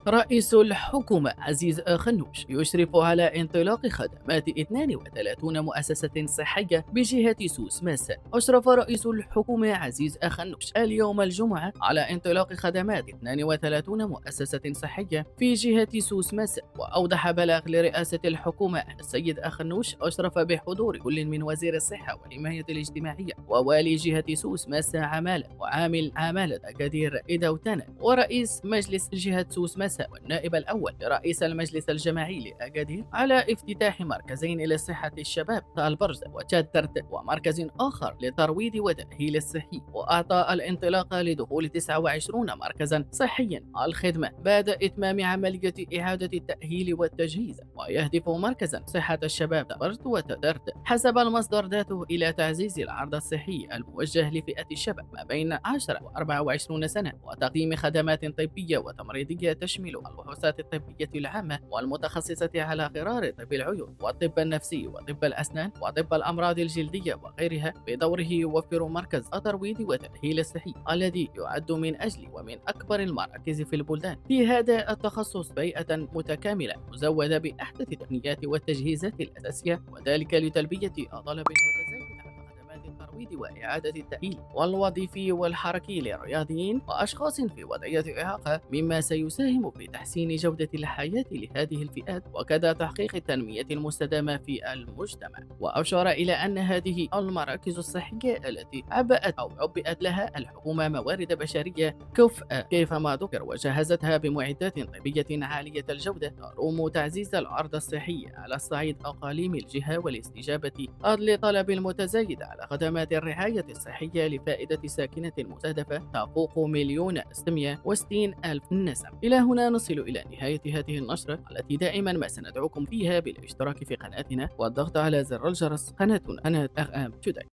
رئيس الحكومة عزيز خنوش يشرف على انطلاق خدمات 32 مؤسسة صحية بجهة سوس ماسا. أشرف رئيس الحكومة عزيز خنوش اليوم الجمعة على انطلاق خدمات 32 مؤسسة صحية في جهة سوس ماسا، وأوضح بلاغ لرئاسة الحكومة أن السيد خنوش أشرف بحضور كل من وزير الصحة والحماية الاجتماعية ووالي جهة سوس ماسا عمالة وعامل عمالة أكادير إدوتانا ورئيس مجلس جهة سوس ماسا والنائب الأول لرئيس المجلس الجماعي لأكادير على افتتاح مركزين لصحة الشباب البرز وتشاترت ومركز آخر لترويض وتأهيل الصحي. وأعطى الانطلاق لدخول 29 مركزا صحيا الخدمة بعد إتمام عملية إعادة التأهيل والتجهيز، ويهدف مركزا صحة الشباب برز وتدرت حسب المصدر ذاته إلى تعزيز العرض الصحي الموجه لفئة الشباب ما بين 10 و 24 سنة وتقديم خدمات طبية وتمريضية تشمل الفحوصات الطبية العامة والمتخصصة على غرار طب العيون والطب النفسي وطب الأسنان وطب الأمراض الجلدية وغيرها. بدوره يوفر مركز الترويض والتأهيل الصحي الذي يعد من أجل ومن أكبر المراكز في البلدان في هذا التخصص بيئة متكاملة مزودة بأحدث التقنيات والتجهيزات الأساسية، وذلك لتلبية طلب المتزايد على خدمات الترويض وإعادة التأهيل والوظيفي والحركي للرياضيين وأشخاص في وضعية إعاقة، مما سيساهم في تحسين جودة الحياة لهذه الفئات وكذا تحقيق التنمية المستدامة في المجتمع. وأشار إلى أن هذه المراكز الصحية التي عبئت لها الحكومة موارد بشرية كفء كيفما ذكر وجهزتها بمعدات طبية عالية الجودة تروم تعزيز العرض الصحي على الصعيد أقاليم الجهة والاستجابة لطلب المتزايد على خدمات الرعاية الصحية لفائدة ساكنة مستهدفة تفوق 1,660,000 نسمة. إلى هنا نصل إلى نهاية هذه النشرة التي دائما ما سندعوكم فيها بالاشتراك في قناتنا والضغط على زر الجرس. قناتنا قناة أخ آم توداي.